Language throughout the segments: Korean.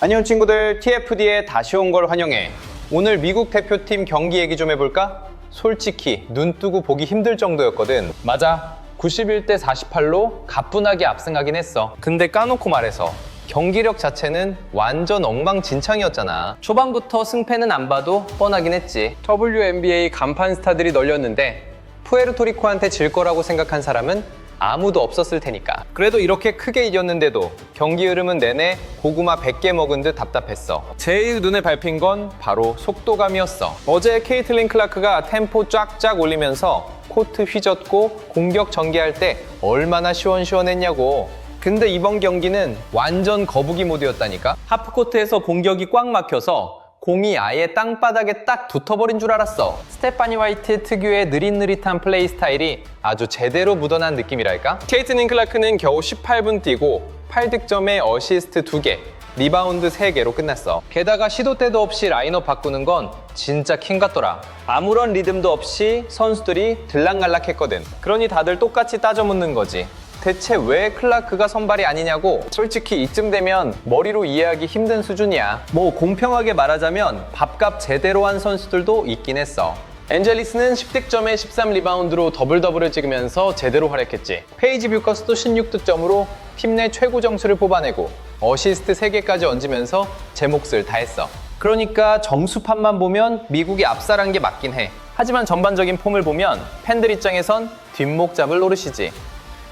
안녕 친구들, TFD에 다시 온 걸 환영해. 오늘 미국 대표팀 경기 얘기 좀 해볼까? 솔직히 눈 뜨고 보기 힘들 정도였거든. 맞아, 91대 48로 가뿐하게 압승하긴 했어. 근데 까놓고 말해서 경기력 자체는 완전 엉망진창이었잖아. 초반부터 승패는 안 봐도 뻔하긴 했지. WNBA 간판 스타들이 널렸는데 푸에르토리코한테 질 거라고 생각한 사람은 아무도 없었을 테니까. 그래도 이렇게 크게 이겼는데도 경기 흐름은 내내 고구마 100개 먹은 듯 답답했어. 제일 눈에 밟힌 건 바로 속도감이었어. 어제 케이틀린 클라크가 템포 쫙쫙 올리면서 코트 휘젓고 공격 전개할 때 얼마나 시원시원했냐고. 근데 이번 경기는 완전 거북이 모드였다니까? 하프코트에서 공격이 꽉 막혀서 공이 아예 땅바닥에 딱 붙어버린 줄 알았어. 스테파니 화이트 특유의 느릿느릿한 플레이 스타일이 아주 제대로 묻어난 느낌이랄까? 케이틀린 클라크는 겨우 18분 뛰고 8득점에 어시스트 2개, 리바운드 3개로 끝났어. 게다가 시도 때도 없이 라인업 바꾸는 건 진짜 킹 같더라. 아무런 리듬도 없이 선수들이 들락날락했거든. 그러니 다들 똑같이 따져 묻는 거지. 대체 왜 클라크가 선발이 아니냐고. 솔직히 이쯤 되면 머리로 이해하기 힘든 수준이야. 뭐 공평하게 말하자면 밥값 제대로 한 선수들도 있긴 했어. 엔젤리스는 10득점에 13리바운드로 더블더블을 찍으면서 제대로 활약했지. 페이지 뷰커스도 16득점으로 팀 내 최고 점수를 뽑아내고 어시스트 3개까지 얹으면서 제 몫을 다했어. 그러니까 점수판만 보면 미국이 압살한 게 맞긴 해. 하지만 전반적인 폼을 보면 팬들 입장에선 뒷목 잡을 노릇이지.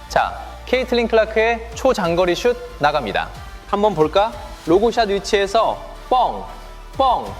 자, 케이틀린 클라크의 초장거리 슛 나갑니다. 한번 볼까? 로고샷 위치에서 뻥! 뻥!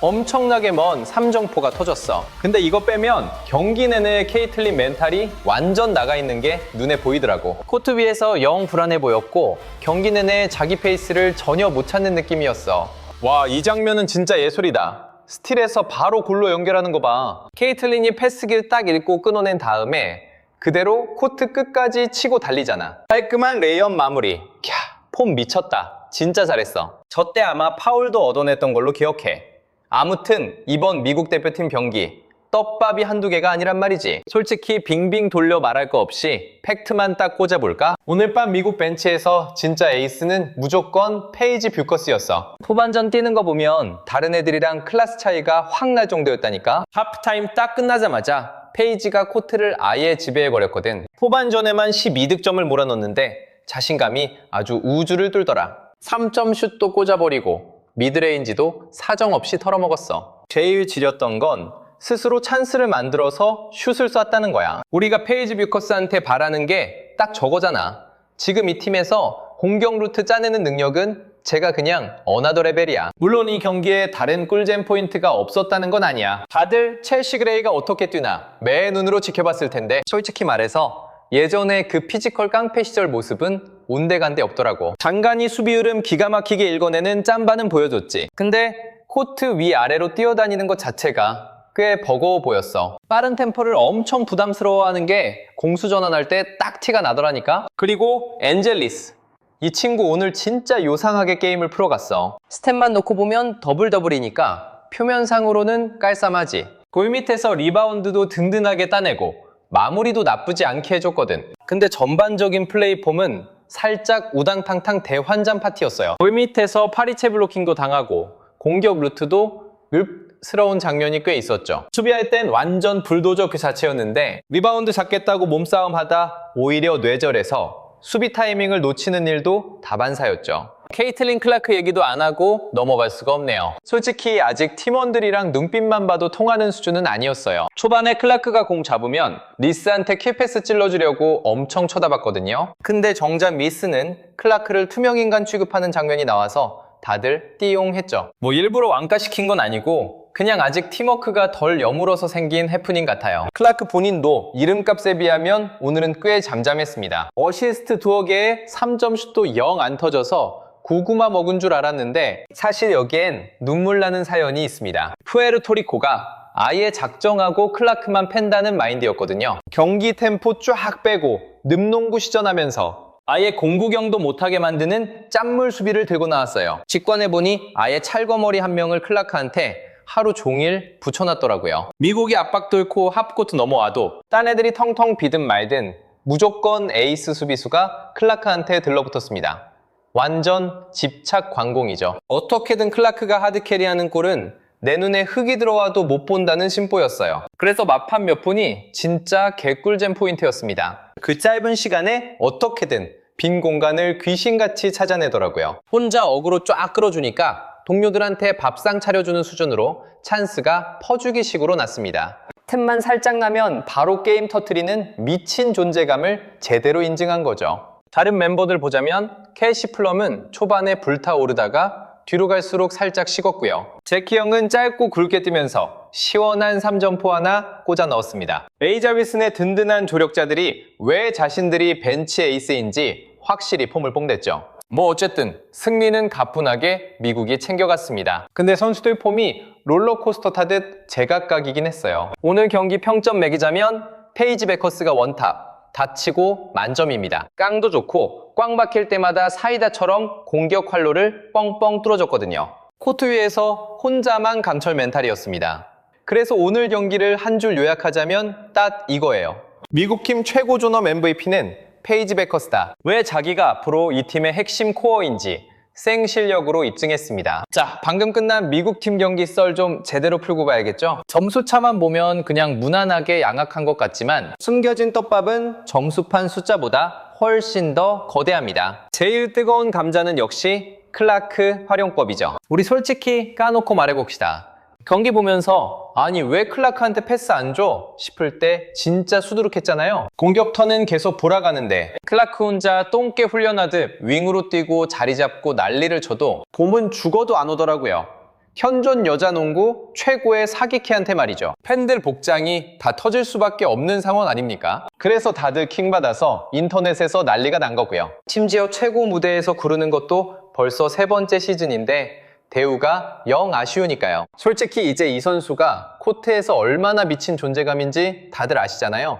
엄청나게 먼 3점포가 터졌어. 근데 이거 빼면 경기 내내 케이틀린 멘탈이 완전 나가 있는 게 눈에 보이더라고. 코트 위에서 영 불안해 보였고 경기 내내 자기 페이스를 전혀 못 찾는 느낌이었어. 와, 이 장면은 진짜 예술이다. 스틸에서 바로 골로 연결하는 거 봐. 케이틀린이 패스길 딱 읽고 끊어낸 다음에 그대로 코트 끝까지 치고 달리잖아. 깔끔한 레이업 마무리. 캬, 폼 미쳤다. 진짜 잘했어. 저 때 아마 파울도 얻어냈던 걸로 기억해. 아무튼 이번 미국 대표팀 경기 떡밥이 한두 개가 아니란 말이지. 솔직히 빙빙 돌려 말할 거 없이 팩트만 딱 꽂아볼까? 오늘 밤 미국 벤치에서 진짜 에이스는 무조건 페이지 뷰커스였어. 후반전 뛰는 거 보면 다른 애들이랑 클래스 차이가 확 날 정도였다니까? 하프타임 딱 끝나자마자 페이지가 코트를 아예 지배해버렸거든. 후반전에만 12득점을 몰아넣는데 자신감이 아주 우주를 뚫더라. 3점 슛도 꽂아버리고 미드레인지도 사정없이 털어먹었어. 제일 지렸던 건 스스로 찬스를 만들어서 슛을 쐈다는 거야. 우리가 페이지 뷰커스한테 바라는 게 딱 저거잖아. 지금 이 팀에서 공격 루트 짜내는 능력은 제가 그냥 어나더 레벨이야. 물론 이 경기에 다른 꿀잼 포인트가 없었다는 건 아니야. 다들 첼시 그레이가 어떻게 뛰나 매 눈으로 지켜봤을 텐데 솔직히 말해서 예전에 그 피지컬 깡패 시절 모습은 온데간데 없더라고. 간간히 수비 흐름 기가 막히게 읽어내는 짬바는 보여줬지. 근데 코트 위아래로 뛰어다니는 것 자체가 꽤 버거워 보였어. 빠른 템포를 엄청 부담스러워하는 게 공수 전환할 때 딱 티가 나더라니까. 그리고 엔젤리스. 이 친구 오늘 진짜 요상하게 게임을 풀어갔어. 스탯만 놓고 보면 더블더블이니까 표면상으로는 깔쌈하지. 골 밑에서 리바운드도 든든하게 따내고 마무리도 나쁘지 않게 해줬거든. 근데 전반적인 플레이 폼은 살짝 우당탕탕 대환장 파티였어요. 골 밑에서 파리채 블로킹도 당하고 공격 루트도 읍스러운 장면이 꽤 있었죠. 수비할 땐 완전 불도저 그 자체였는데 리바운드 잡겠다고 몸싸움 하다 오히려 뇌절해서 수비 타이밍을 놓치는 일도 다반사였죠. 케이틀린 클라크 얘기도 안 하고 넘어갈 수가 없네요. 솔직히 아직 팀원들이랑 눈빛만 봐도 통하는 수준은 아니었어요. 초반에 클라크가 공 잡으면 리스한테 킬패스 찔러주려고 엄청 쳐다봤거든요. 근데 정작 리스는 클라크를 투명인간 취급하는 장면이 나와서 다들 띠용했죠. 뭐 일부러 왕따시킨 건 아니고 그냥 아직 팀워크가 덜 여물어서 생긴 해프닝 같아요. 클라크 본인도 이름값에 비하면 오늘은 꽤 잠잠했습니다. 어시스트 2개에 3점 슛도 영 안 터져서 고구마 먹은 줄 알았는데 사실 여기엔 눈물 나는 사연이 있습니다. 푸에르토리코가 아예 작정하고 클라크만 팬다는 마인드였거든요. 경기 템포 쫙 빼고 늠농구 시전하면서 아예 공구경도 못하게 만드는 짠물 수비를 들고 나왔어요. 직관해보니 아예 찰거머리 한 명을 클라크한테 하루 종일 붙여놨더라고요. 미국이 압박 뚫고 하프코트 넘어와도 딴 애들이 텅텅 비든 말든 무조건 에이스 수비수가 클라크한테 들러붙었습니다. 완전 집착 광공이죠. 어떻게든 클라크가 하드캐리하는 골은 내 눈에 흙이 들어와도 못 본다는 심보였어요. 그래서 막판 몇 분이 진짜 개꿀잼 포인트였습니다. 그 짧은 시간에 어떻게든 빈 공간을 귀신같이 찾아내더라고요. 혼자 어그로 쫙 끌어주니까 동료들한테 밥상 차려주는 수준으로 찬스가 퍼주기식으로 났습니다. 틈만 살짝 나면 바로 게임 터트리는 미친 존재감을 제대로 인증한 거죠. 다른 멤버들 보자면 캐시 플럼은 초반에 불타오르다가 뒤로 갈수록 살짝 식었고요. 제키 형은 짧고 굵게 뛰면서 시원한 3점포 하나 꽂아 넣었습니다. 레이자 윌슨의 든든한 조력자들이 왜 자신들이 벤치 에이스인지 확실히 폼을 뽐냈죠. 뭐 어쨌든 승리는 가뿐하게 미국이 챙겨갔습니다. 근데 선수들 폼이 롤러코스터 타듯 제각각이긴 했어요. 오늘 경기 평점 매기자면 페이지 베커스가 원탑, 다치고 만점입니다. 깡도 좋고 꽝 박힐 때마다 사이다처럼 공격 활로를 뻥뻥 뚫어줬거든요. 코트 위에서 혼자만 감철 멘탈이었습니다. 그래서 오늘 경기를 한 줄 요약하자면 딱 이거예요. 미국 팀 최고 존엄 MVP는 페이지 베커스다. 왜 자기가 앞으로 이 팀의 핵심 코어인지 생 실력으로 입증했습니다. 자, 방금 끝난 미국 팀 경기 썰 좀 제대로 풀고 봐야겠죠? 점수차만 보면 그냥 무난하게 양악한 것 같지만 숨겨진 떡밥은 점수판 숫자보다 훨씬 더 거대합니다. 제일 뜨거운 감자는 역시 클라크 활용법이죠. 우리 솔직히 까놓고 말해봅시다. 경기 보면서 아니 왜 클라크한테 패스 안 줘? 싶을 때 진짜 수두룩했잖아요. 공격 턴은 계속 돌아가는데 클라크 혼자 똥개 훈련하듯 윙으로 뛰고 자리 잡고 난리를 쳐도 봄은 죽어도 안 오더라고요. 현존 여자농구 최고의 사기캐한테 말이죠. 팬들 복장이 다 터질 수밖에 없는 상황 아닙니까? 그래서 다들 킹받아서 인터넷에서 난리가 난 거고요. 심지어 최고 무대에서 구르는 것도 벌써 3번째 시즌인데 대우가 영 아쉬우니까요. 솔직히 이제 이 선수가 코트에서 얼마나 미친 존재감인지 다들 아시잖아요.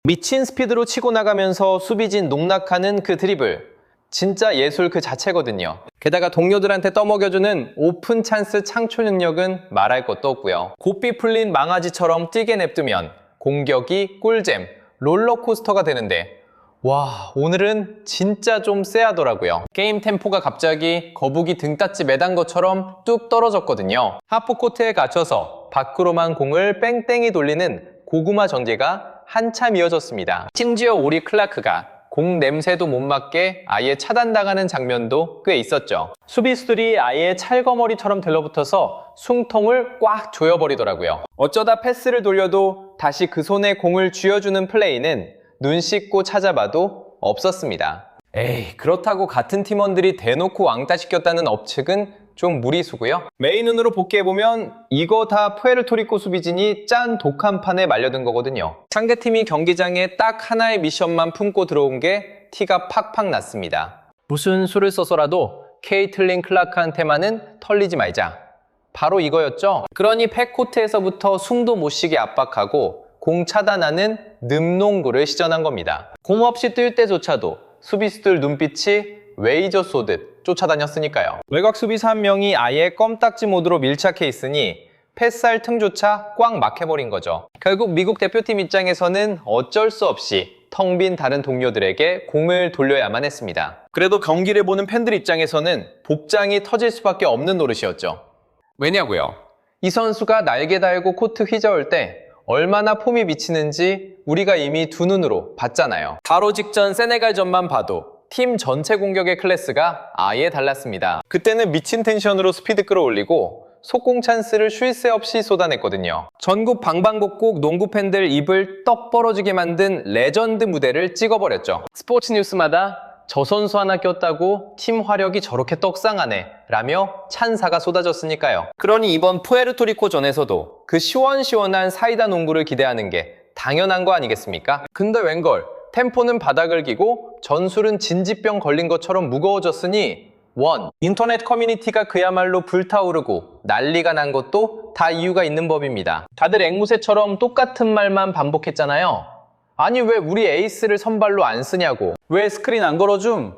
미친 스피드로 치고 나가면서 수비진 농락하는 그 드리블. 진짜 예술 그 자체거든요. 게다가 동료들한테 떠먹여주는 오픈 찬스 창출 능력은 말할 것도 없고요. 고삐 풀린 망아지처럼 뛰게 냅두면 공격이 꿀잼, 롤러코스터가 되는데 와, 오늘은 진짜 좀 쎄하더라고요. 게임 템포가 갑자기 거북이 등 따지 매단 것처럼 뚝 떨어졌거든요. 하프코트에 갇혀서 밖으로만 공을 뺑뺑이 돌리는 고구마 전개가 한참 이어졌습니다. 심지어 우리 클라크가 공 냄새도 못 맡게 아예 차단당하는 장면도 꽤 있었죠. 수비수들이 아예 찰거머리처럼 들러붙어서 숨통을 꽉 조여버리더라고요. 어쩌다 패스를 돌려도 다시 그 손에 공을 쥐어주는 플레이는 눈 씻고 찾아봐도 없었습니다. 에이, 그렇다고 같은 팀원들이 대놓고 왕따시켰다는 억측은 좀 무리수고요. 메인 눈으로 복귀해보면 이거 다 푸에르토리코 수비진이 짠 독한 판에 말려든 거거든요. 상대팀이 경기장에 딱 하나의 미션만 품고 들어온 게 티가 팍팍 났습니다. 무슨 수를 써서라도 케이틀린 클라크한테만은 털리지 말자. 바로 이거였죠. 그러니 팩코트에서부터 숨도 못 쉬게 압박하고 공 차단하는 늠농구를 시전한 겁니다. 공 없이 뛸 때조차도 수비수들 눈빛이 웨이저 쏘듯 쫓아다녔으니까요. 외곽 수비수 한 명이 아예 껌딱지 모드로 밀착해 있으니 패스할 틈조차 꽉 막혀버린 거죠. 결국 미국 대표팀 입장에서는 어쩔 수 없이 텅 빈 다른 동료들에게 공을 돌려야만 했습니다. 그래도 경기를 보는 팬들 입장에서는 복장이 터질 수밖에 없는 노릇이었죠. 왜냐고요? 이 선수가 날개 달고 코트 휘저을 때 얼마나 폼이 미치는지 우리가 이미 두 눈으로 봤잖아요. 바로 직전 세네갈전만 봐도 팀 전체 공격의 클래스가 아예 달랐습니다. 그때는 미친 텐션으로 스피드 끌어올리고 속공 찬스를 쉴 새 없이 쏟아냈거든요. 전국 방방곡곡 농구 팬들 입을 떡 벌어지게 만든 레전드 무대를 찍어버렸죠. 스포츠 뉴스마다 저 선수 하나 꼈다고 팀 화력이 저렇게 떡상하네 라며 찬사가 쏟아졌으니까요. 그러니 이번 푸에르토리코전에서도 그 시원시원한 사이다 농구를 기대하는 게 당연한 거 아니겠습니까? 근데 웬걸 템포는 바닥을 기고 전술은 진지병 걸린 것처럼 무거워졌으니 인터넷 커뮤니티가 그야말로 불타오르고 난리가 난 것도 다 이유가 있는 법입니다. 다들 앵무새처럼 똑같은 말만 반복했잖아요. 아니 왜 우리 에이스를 선발로 안 쓰냐고, 왜 스크린 안 걸어줌,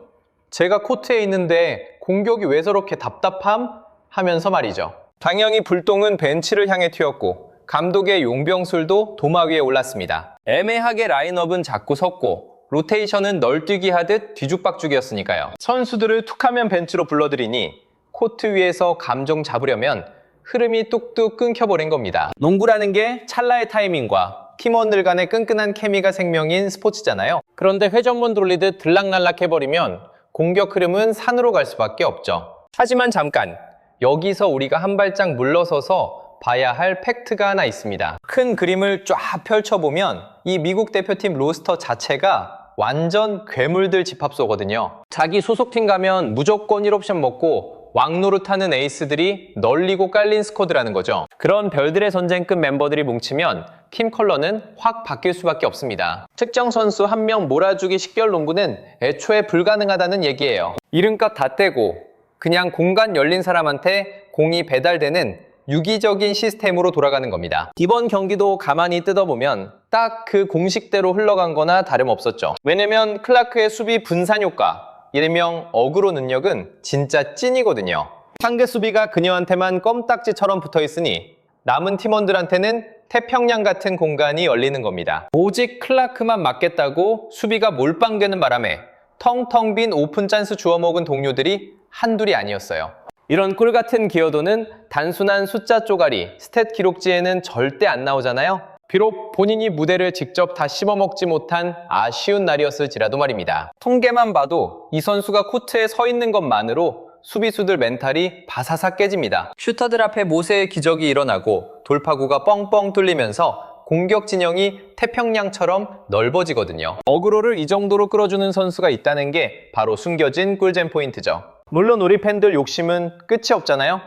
제가 코트에 있는데 공격이 왜 저렇게 답답함? 하면서 말이죠. 당연히 불똥은 벤치를 향해 튀었고 감독의 용병술도 도마 위에 올랐습니다. 애매하게 라인업은 자꾸 섰고 로테이션은 널뛰기 하듯 뒤죽박죽이었으니까요. 선수들을 툭하면 벤치로 불러들이니 코트 위에서 감정 잡으려면 흐름이 뚝뚝 끊겨버린 겁니다. 농구라는 게 찰나의 타이밍과 팀원들 간의 끈끈한 케미가 생명인 스포츠잖아요. 그런데 회전문 돌리듯 들락날락 해버리면 공격 흐름은 산으로 갈 수밖에 없죠. 하지만 잠깐, 여기서 우리가 한 발짝 물러서서 봐야 할 팩트가 하나 있습니다. 큰 그림을 쫙 펼쳐보면 이 미국 대표팀 로스터 자체가 완전 괴물들 집합소거든요. 자기 소속팀 가면 무조건 1옵션 먹고 왕노릇하는 에이스들이 널리고 깔린 스쿼드라는 거죠. 그런 별들의 전쟁급 멤버들이 뭉치면 팀 컬러는 확 바뀔 수밖에 없습니다. 특정 선수 한 명 몰아주기 식별 농구는 애초에 불가능하다는 얘기예요. 이름값 다 떼고 그냥 공간 열린 사람한테 공이 배달되는 유기적인 시스템으로 돌아가는 겁니다. 이번 경기도 가만히 뜯어보면 딱 그 공식대로 흘러간 거나 다름없었죠. 왜냐면 클라크의 수비 분산 효과, 일명 어그로 능력은 진짜 찐이거든요. 상대 수비가 그녀한테만 껌딱지처럼 붙어있으니 남은 팀원들한테는 태평양 같은 공간이 열리는 겁니다. 오직 클라크만 맞겠다고 수비가 몰빵되는 바람에 텅텅 빈 오픈 찬스 주워먹은 동료들이 한둘이 아니었어요. 이런 꿀같은 기여도는 단순한 숫자 쪼가리, 스탯 기록지에는 절대 안 나오잖아요. 비록 본인이 무대를 직접 다 씹어먹지 못한 아쉬운 날이었을지라도 말입니다. 통계만 봐도 이 선수가 코트에 서 있는 것만으로 수비수들 멘탈이 바사삭 깨집니다. 슈터들 앞에 모세의 기적이 일어나고 돌파구가 뻥뻥 뚫리면서 공격 진영이 태평양처럼 넓어지거든요. 어그로를 이 정도로 끌어주는 선수가 있다는 게 바로 숨겨진 꿀잼 포인트죠. 물론 우리 팬들 욕심은 끝이 없잖아요.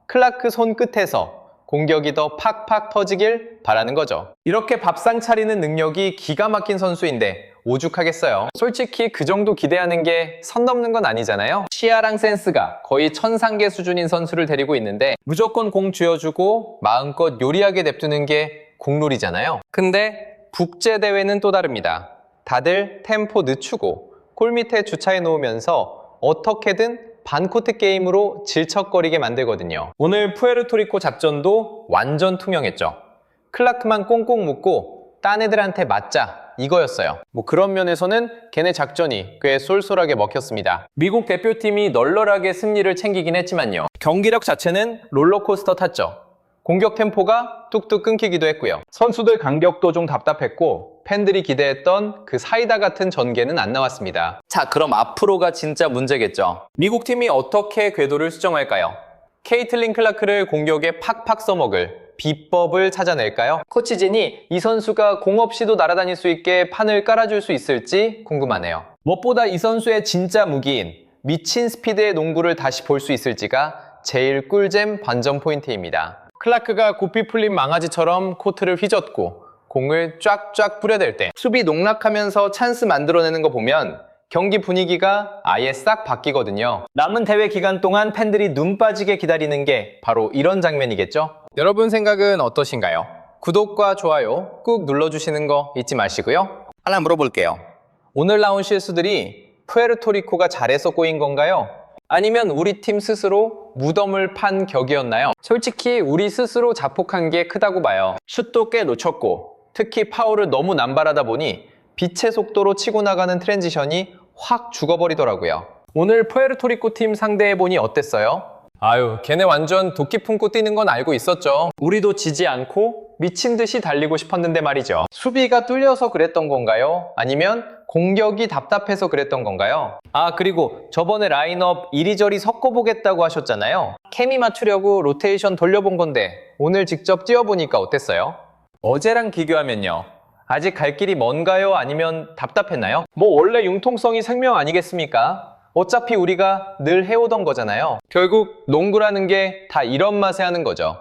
클라크 손끝에서 공격이 더 팍팍 터지길 바라는 거죠. 이렇게 밥상 차리는 능력이 기가 막힌 선수인데 오죽하겠어요. 솔직히 그 정도 기대하는 게 선 넘는 건 아니잖아요. 시야랑 센스가 거의 천상계 수준인 선수를 데리고 있는데 무조건 공 쥐어주고 마음껏 요리하게 냅두는 게 국룰이잖아요. 근데 국제대회는 또 다릅니다. 다들 템포 늦추고 골 밑에 주차해 놓으면서 어떻게든 반코트 게임으로 질척거리게 만들거든요. 오늘 푸에르토리코 작전도 완전 투명했죠. 클라크만 꽁꽁 묶고 딴 애들한테 맞자 이거였어요. 그런 면에서는 걔네 작전이 꽤 쏠쏠하게 먹혔습니다. 미국 대표팀이 널널하게 승리를 챙기긴 했지만요. 경기력 자체는 롤러코스터 탔죠. 공격 템포가 뚝뚝 끊기기도 했고요. 선수들 간격도 좀 답답했고 팬들이 기대했던 그 사이다 같은 전개는 안 나왔습니다. 자, 그럼 앞으로가 진짜 문제겠죠. 미국 팀이 어떻게 궤도를 수정할까요? 케이틀린 클라크를 공격에 팍팍 써먹을 비법을 찾아낼까요? 코치 진이 이 선수가 공 없이도 날아다닐 수 있게 판을 깔아줄 수 있을지 궁금하네요. 무엇보다 이 선수의 진짜 무기인 미친 스피드의 농구를 다시 볼 수 있을지가 제일 꿀잼 관전 포인트입니다. 클라크가 고삐 풀린 망아지처럼 코트를 휘젓고 공을 쫙쫙 뿌려댈 때 수비 농락하면서 찬스 만들어내는 거 보면 경기 분위기가 아예 싹 바뀌거든요. 남은 대회 기간 동안 팬들이 눈 빠지게 기다리는 게 바로 이런 장면이겠죠? 여러분 생각은 어떠신가요? 구독과 좋아요 꾹 눌러주시는 거 잊지 마시고요. 하나 물어볼게요. 오늘 나온 실수들이 푸에르토리코가 잘해서 꼬인 건가요? 아니면 우리 팀 스스로 무덤을 판 격이었나요? 솔직히 우리 스스로 자폭한 게 크다고 봐요. 슛도 꽤 놓쳤고 특히 파울을 너무 남발하다 보니 빛의 속도로 치고 나가는 트랜지션이 확 죽어버리더라고요. 오늘 푸에르토리코 팀 상대해보니 어땠어요? 아유, 걔네 완전 도끼 품고 뛰는 건 알고 있었죠. 우리도 지지 않고 미친 듯이 달리고 싶었는데 말이죠. 수비가 뚫려서 그랬던 건가요? 아니면 공격이 답답해서 그랬던 건가요? 아, 그리고 저번에 라인업 이리저리 섞어보겠다고 하셨잖아요. 케미 맞추려고 로테이션 돌려본 건데 오늘 직접 뛰어보니까 어땠어요? 어제랑 비교하면요. 아직 갈 길이 먼가요? 아니면 답답했나요? 원래 융통성이 생명 아니겠습니까? 어차피 우리가 늘 해오던 거잖아요. 결국 농구라는 게 다 이런 맛에 하는 거죠.